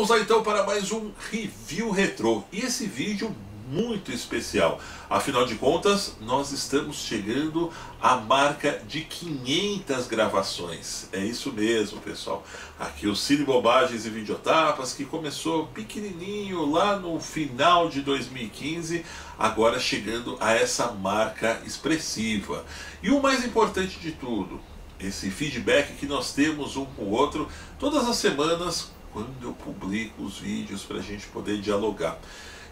Vamos lá então para mais um review retrô. E esse vídeo muito especial. Afinal de contas, nós estamos chegando à marca de 500 gravações. É isso mesmo, pessoal. Aqui o Cine Bobagens e Videotapas, que começou pequenininho lá no final de 2015, agora chegando a essa marca expressiva. E o mais importante de tudo, esse feedback que nós temos um com o outro todas as semanas, quando eu publico os vídeos para a gente poder dialogar.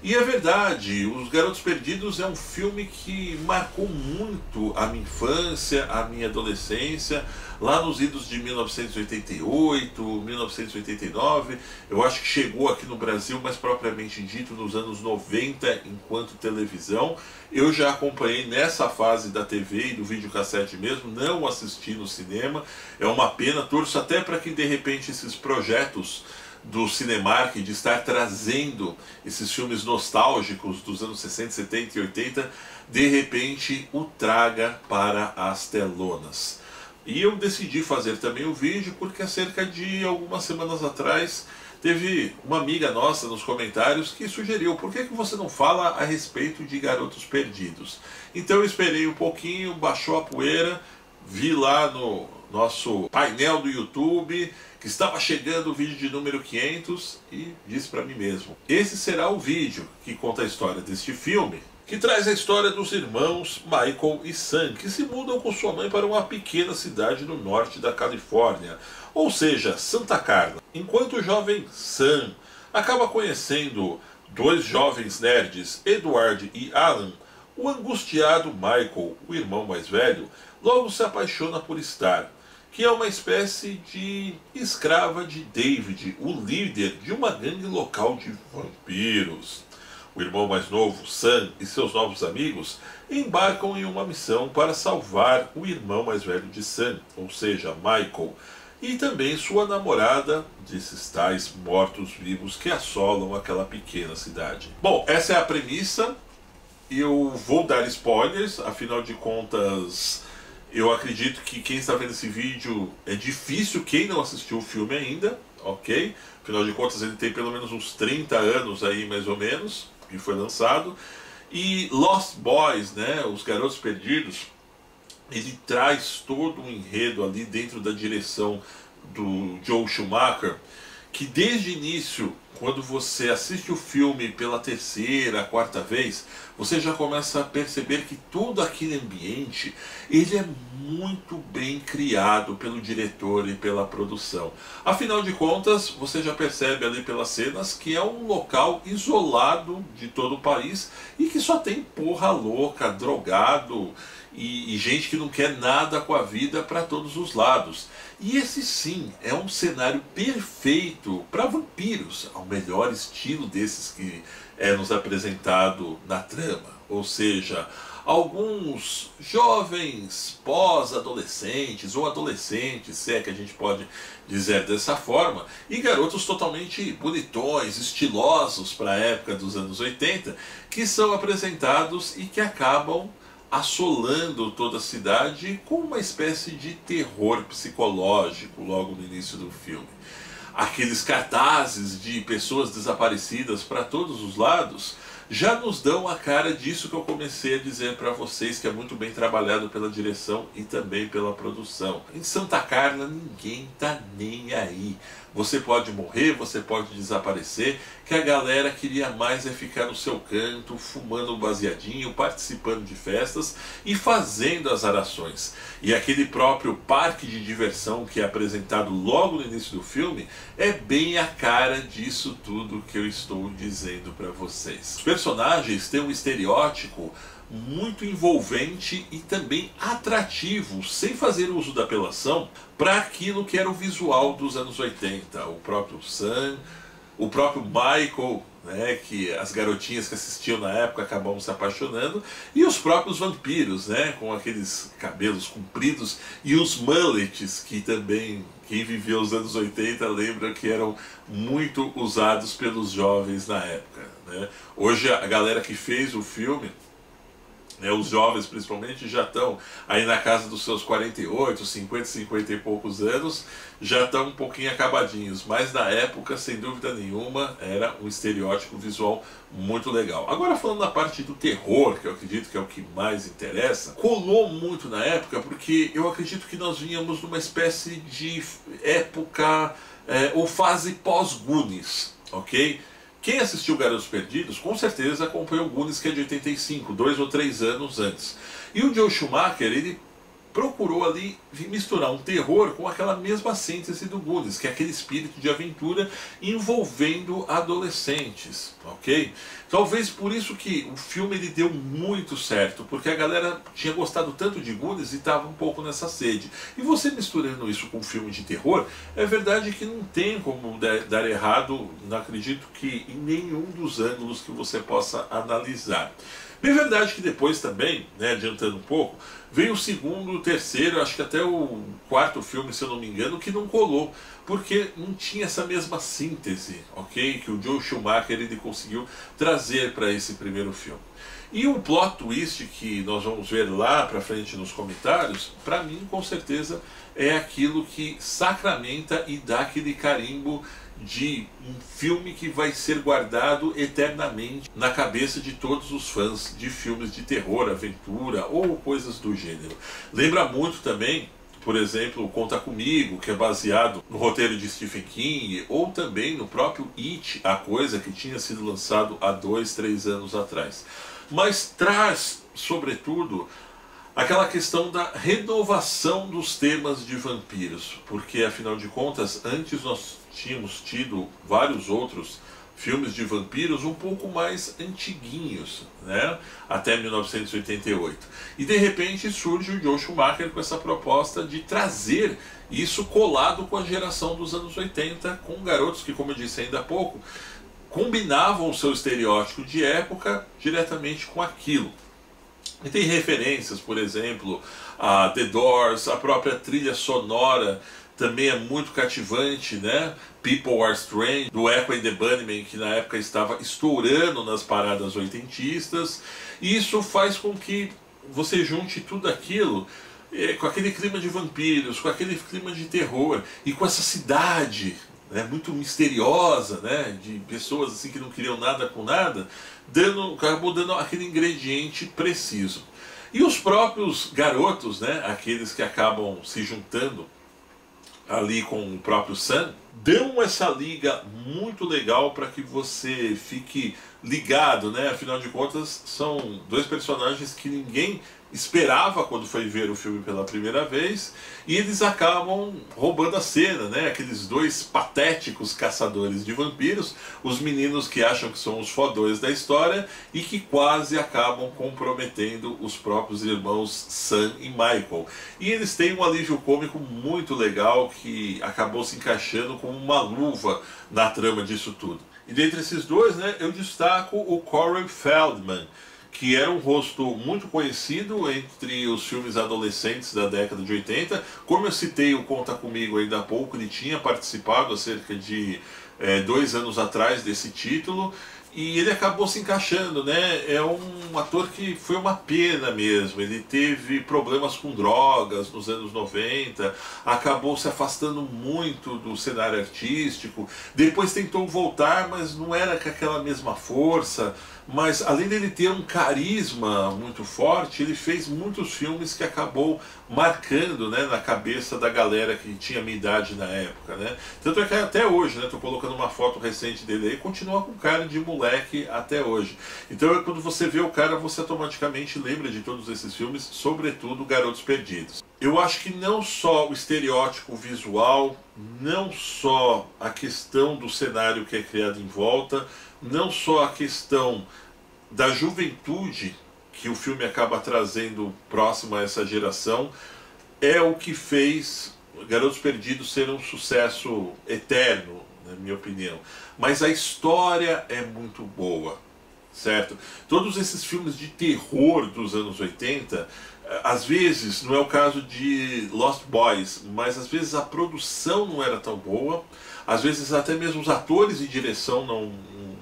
E é verdade, Os Garotos Perdidos é um filme que marcou muito a minha infância, a minha adolescência, lá nos idos de 1988, 1989, eu acho que chegou aqui no Brasil, mais propriamente dito, nos anos 90, enquanto televisão. Eu já acompanhei nessa fase da TV e do videocassete mesmo, não assisti no cinema, é uma pena, torço até para que de repente esses projetos do Cinemark, de estar trazendo esses filmes nostálgicos dos anos 60, 70 e 80, de repente o traga para as telonas. E eu decidi fazer também o vídeo porque há cerca de algumas semanas atrás teve uma amiga nossa nos comentários que sugeriu: por que você não fala a respeito de Garotos Perdidos? Então eu esperei um pouquinho, baixou a poeira, vi lá no nosso painel do YouTube que estava chegando o vídeo de número 500 e disse para mim mesmo: esse será o vídeo que conta a história deste filme, que traz a história dos irmãos Michael e Sam, que se mudam com sua mãe para uma pequena cidade no norte da Califórnia, ou seja, Santa Carla. Enquanto o jovem Sam acaba conhecendo dois jovens nerds, Edward e Alan, o angustiado Michael, o irmão mais velho, logo se apaixona por Star, que é uma espécie de escrava de David, o líder de uma gangue local de vampiros. O irmão mais novo, Sam, e seus novos amigos embarcam em uma missão para salvar o irmão mais velho de Sam, ou seja, Michael, e também sua namorada desses tais mortos-vivos que assolam aquela pequena cidade. Bom, essa é a premissa. Eu vou dar spoilers, afinal de contas, eu acredito que quem está vendo esse vídeo é difícil quem não assistiu o filme ainda, ok? Afinal de contas ele tem pelo menos uns 30 anos aí, mais ou menos, que foi lançado. E Lost Boys, né, Os Garotos Perdidos, ele traz todo um enredo ali dentro da direção do Joel Schumacher, que desde o início, quando você assiste o filme pela terceira, quarta vez, você já começa a perceber que todo aquele ambiente, ele é muito bem criado pelo diretor e pela produção. Afinal de contas, você já percebe ali pelas cenas que é um local isolado de todo o país e que só tem porra louca, drogado e gente que não quer nada com a vida para todos os lados. E esse sim é um cenário perfeito para vampiros, ao melhor estilo desses que é nos apresentado na trama. Ou seja, alguns jovens pós-adolescentes ou adolescentes, se é que a gente pode dizer dessa forma, e garotos totalmente bonitões, estilosos para a época dos anos 80, que são apresentados e que acabam assolando toda a cidade com uma espécie de terror psicológico logo no início do filme. Aqueles cartazes de pessoas desaparecidas para todos os lados já nos dão a cara disso que eu comecei a dizer para vocês, que é muito bem trabalhado pela direção e também pela produção. Em Santa Carla ninguém tá nem aí. Você pode morrer, você pode desaparecer, que a galera queria mais é ficar no seu canto, fumando um baseadinho, participando de festas e fazendo as arações. E aquele próprio parque de diversão que é apresentado logo no início do filme é bem a cara disso tudo que eu estou dizendo para vocês. Os personagens têm um estereótipo muito envolvente e também atrativo, sem fazer uso da apelação para aquilo que era o visual dos anos 80. O próprio Sam, o próprio Michael, né, que as garotinhas que assistiam na época acabavam se apaixonando, e os próprios vampiros, né, com aqueles cabelos compridos e os mullets, que também quem viveu os anos 80 lembra que eram muito usados pelos jovens na época, né? Hoje a galera que fez o filme né, os jovens principalmente já estão aí na casa dos seus 48, 50, 50 e poucos anos, já estão um pouquinho acabadinhos, mas na época, sem dúvida nenhuma, era um estereótipo visual muito legal. Agora falando na parte do terror, que eu acredito que é o que mais interessa, colou muito na época, porque eu acredito que nós vínhamos numa espécie de época ou fase pós-Goonies, ok? Quem assistiu Garotos Perdidos, com certeza acompanhou o Goonies, que é de 85, 2 ou 3 anos antes. E o Joel Schumacher, ele procurou ali misturar um terror com aquela mesma síntese do Goonies, que é aquele espírito de aventura envolvendo adolescentes, ok? Talvez por isso que o filme ele deu muito certo, porque a galera tinha gostado tanto de Goonies e estava um pouco nessa sede. E você misturando isso com um filme de terror, é verdade que não tem como dar errado, não acredito que em nenhum dos ângulos que você possa analisar. É verdade que depois também, né, adiantando um pouco, veio o segundo, o terceiro, acho que até o quarto filme, se eu não me engano, que não colou, porque não tinha essa mesma síntese, ok? Que o Joel Schumacher ele conseguiu trazer para esse primeiro filme. E o plot twist que nós vamos ver lá para frente nos comentários, para mim, com certeza, é aquilo que sacramenta e dá aquele carimbo de um filme que vai ser guardado eternamente na cabeça de todos os fãs de filmes de terror, aventura ou coisas do gênero. Lembra muito também, por exemplo, o Conta Comigo, que é baseado no roteiro de Stephen King, ou também no próprio It, a Coisa, que tinha sido lançado há 2, 3 anos atrás. Mas traz, sobretudo, aquela questão da renovação dos temas de vampiros, porque afinal de contas, antes nós tínhamos tido vários outros filmes de vampiros um pouco mais antiguinhos, né? Até 1988. E de repente surge o Joel Schumacher com essa proposta de trazer isso colado com a geração dos anos 80, com garotos que, como eu disse ainda há pouco, combinavam o seu estereótipo de época diretamente com aquilo. E tem referências, por exemplo, a The Doors, a própria trilha sonora também é muito cativante, né? People Are Strange, do Echo and the Bunnymen, que na época estava estourando nas paradas oitentistas. E isso faz com que você junte tudo aquilo com aquele clima de vampiros, com aquele clima de terror e com essa cidade, né, muito misteriosa, né, de pessoas assim que não queriam nada com nada, acabou dando aquele ingrediente preciso. E os próprios garotos, né, aqueles que acabam se juntando ali com o próprio Sam, dão essa liga muito legal para que você fique ligado, né? Afinal de contas, são dois personagens que ninguém esperava quando foi ver o filme pela primeira vez, e eles acabam roubando a cena, né? Aqueles dois patéticos caçadores de vampiros, os meninos que acham que são os fodões da história e que quase acabam comprometendo os próprios irmãos Sam e Michael. E eles têm um alívio cômico muito legal que acabou se encaixando como uma luva na trama disso tudo. E dentre esses dois, né, eu destaco o Corey Feldman, que era um rosto muito conhecido entre os filmes adolescentes da década de 80. Como eu citei o Conta Comigo ainda há pouco, ele tinha participado há cerca de 2 anos atrás desse título, e ele acabou se encaixando, né? É um ator que foi uma pena mesmo. Ele teve problemas com drogas nos anos 90, acabou se afastando muito do cenário artístico, depois tentou voltar, mas não era com aquela mesma força. Mas além dele ter um carisma muito forte, ele fez muitos filmes que acabou marcando, né, na cabeça da galera que tinha minha idade na época, né? Tanto é que até hoje, né, estou colocando uma foto recente dele aí, continua com cara de moleque até hoje. Então quando você vê o cara, você automaticamente lembra de todos esses filmes, sobretudo Garotos Perdidos. Eu acho que não só o estereótipo visual, não só a questão do cenário que é criado em volta, não só a questão da juventude que o filme acaba trazendo próximo a essa geração, é o que fez Garotos Perdidos ser um sucesso eterno, na minha opinião. Mas a história é muito boa, certo? Todos esses filmes de terror dos anos 80, às vezes, não é o caso de Lost Boys, mas às vezes a produção não era tão boa, às vezes até mesmo os atores e direção não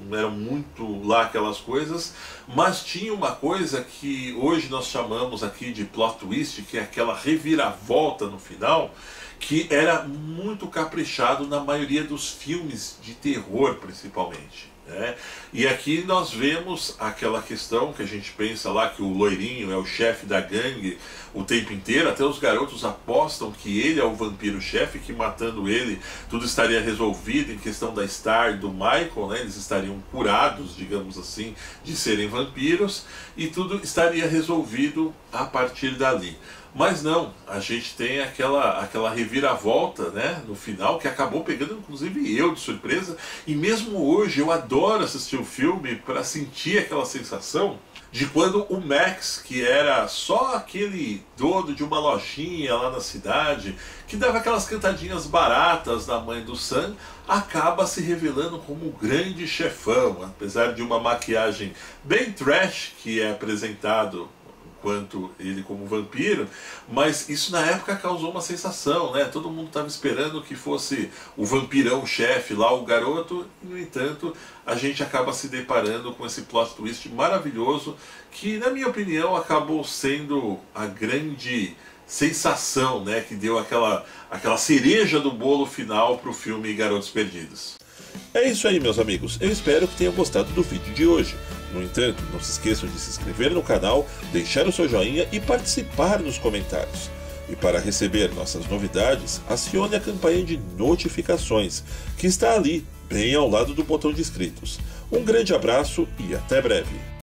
não eram muito lá aquelas coisas, mas tinha uma coisa que hoje nós chamamos aqui de plot twist, que é aquela reviravolta no final, que era muito caprichado na maioria dos filmes de terror, principalmente, né? E aqui nós vemos aquela questão que a gente pensa lá que o loirinho é o chefe da gangue o tempo inteiro, até os garotos apostam que ele é o vampiro-chefe, que matando ele tudo estaria resolvido em questão da Star e do Michael, né? Eles estariam curados, digamos assim, de serem vampiros, e tudo estaria resolvido a partir dali. Mas não, a gente tem aquela reviravolta, né, no final, que acabou pegando inclusive eu de surpresa, e mesmo hoje eu adoro assistir o filme para sentir aquela sensação de quando o Max, que era só aquele dono de uma lojinha lá na cidade, que dava aquelas cantadinhas baratas da mãe do Sam, acaba se revelando como o grande chefão, apesar de uma maquiagem bem trash que é apresentado quanto ele como vampiro, mas isso na época causou uma sensação, né? Todo mundo estava esperando que fosse o vampirão chefe lá, o garoto, e no entanto a gente acaba se deparando com esse plot twist maravilhoso, que na minha opinião acabou sendo a grande sensação, né? Que deu aquela cereja do bolo final para o filme Garotos Perdidos. É isso aí, meus amigos, eu espero que tenham gostado do vídeo de hoje. No entanto, não se esqueçam de se inscrever no canal, deixar o seu joinha e participar nos comentários. E para receber nossas novidades, acione a campanha de notificações, que está ali, bem ao lado do botão de inscritos. Um grande abraço e até breve!